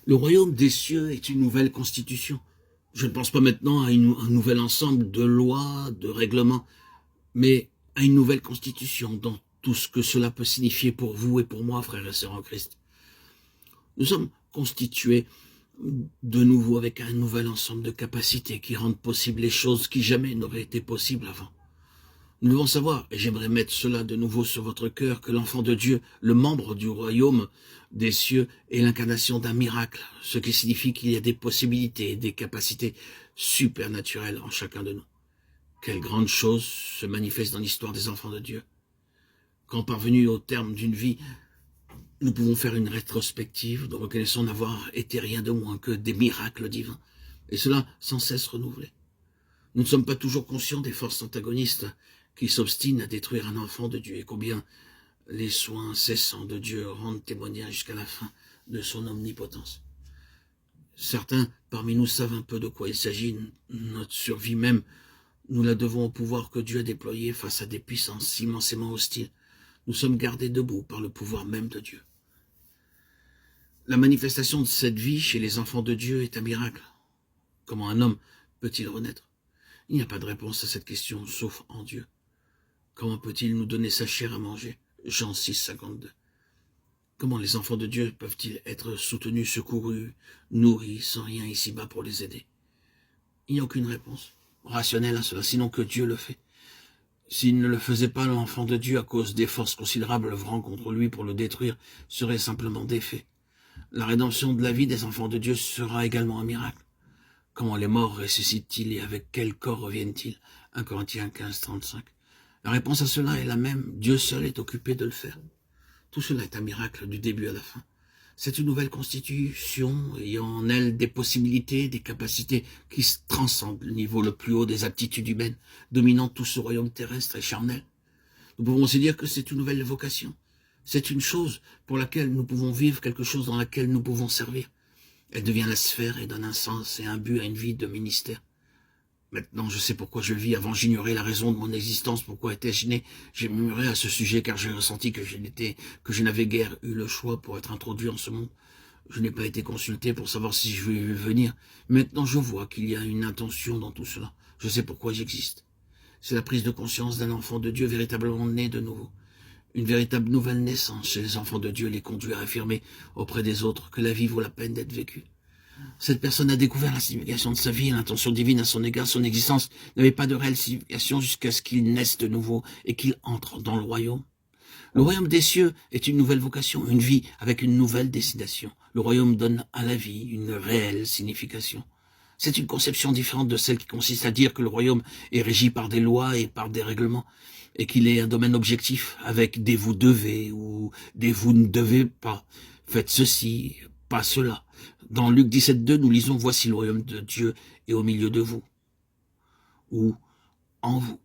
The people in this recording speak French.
Le royaume des cieux est une nouvelle constitution. Je ne pense pas maintenant à un nouvel ensemble de lois, de règlements, mais à une nouvelle constitution dans tout ce que cela peut signifier pour vous et pour moi, frères et sœurs en Christ. Nous sommes constitués de nouveau avec un nouvel ensemble de capacités qui rendent possibles les choses qui jamais n'auraient été possibles avant. Nous devons savoir, et j'aimerais mettre cela de nouveau sur votre cœur, que l'enfant de Dieu, le membre du royaume des cieux, est l'incarnation d'un miracle, ce qui signifie qu'il y a des possibilités et des capacités supernaturelles en chacun de nous. Quelle grande chose se manifeste dans l'histoire des enfants de Dieu. Quand parvenus au terme d'une vie, nous pouvons faire une rétrospective, nous reconnaissons n'avoir été rien de moins que des miracles divins, et cela sans cesse renouvelé. Nous ne sommes pas toujours conscients des forces antagonistes qui s'obstinent à détruire un enfant de Dieu, et combien les soins incessants de Dieu rendent témoignage jusqu'à la fin de son omnipotence. Certains parmi nous savent un peu de quoi il s'agit. Notre survie même, nous la devons au pouvoir que Dieu a déployé face à des puissances immensément hostiles. Nous sommes gardés debout par le pouvoir même de Dieu. La manifestation de cette vie chez les enfants de Dieu est un miracle. Comment un homme peut-il renaître? Il n'y a pas de réponse à cette question, sauf en Dieu. Comment peut-il nous donner sa chair à manger? Jean 6, 52. Comment les enfants de Dieu peuvent-ils être soutenus, secourus, nourris, sans rien ici-bas pour les aider? Il n'y a aucune réponse rationnelle à cela, sinon que Dieu le fait. S'il ne le faisait pas, l'enfant de Dieu, à cause des forces considérables œuvrant contre lui pour le détruire, serait simplement défait. La rédemption de la vie des enfants de Dieu sera également un miracle. Comment les morts ressuscitent-ils et avec quel corps reviennent-ils? 1 Corinthiens 15, 35. La réponse à cela est la même. Dieu seul est occupé de le faire. Tout cela est un miracle du début à la fin. C'est une nouvelle constitution ayant en elle des possibilités, des capacités qui transcendent le niveau le plus haut des aptitudes humaines, dominant tout ce royaume terrestre et charnel. Nous pouvons aussi dire que c'est une nouvelle vocation. C'est une chose pour laquelle nous pouvons vivre, quelque chose dans laquelle nous pouvons servir. Elle devient la sphère et donne un sens et un but à une vie de ministère. Maintenant, je sais pourquoi je vis. Avant, j'ignorais la raison de mon existence. Pourquoi étais-je né? J'ai murmuré à ce sujet car j'ai ressenti que je n'avais guère eu le choix pour être introduit en ce monde. Je n'ai pas été consulté pour savoir si je vais venir. Maintenant, je vois qu'il y a une intention dans tout cela. Je sais pourquoi j'existe. C'est la prise de conscience d'un enfant de Dieu véritablement né de nouveau. Une véritable nouvelle naissance chez les enfants de Dieu les conduit à affirmer auprès des autres que la vie vaut la peine d'être vécue. Cette personne a découvert la signification de sa vie et l'intention divine à son égard. Son existence n'avait pas de réelle signification jusqu'à ce qu'il naisse de nouveau et qu'il entre dans le royaume. Le royaume des cieux est une nouvelle vocation, une vie avec une nouvelle destination. Le royaume donne à la vie une réelle signification. C'est une conception différente de celle qui consiste à dire que le royaume est régi par des lois et par des règlements, et qu'il est un domaine objectif avec des vous devez ou des vous ne devez pas. Faites ceci, pas cela. Dans Luc 17, 2, nous lisons « Voici le royaume de Dieu est au milieu de vous » ou « en vous ».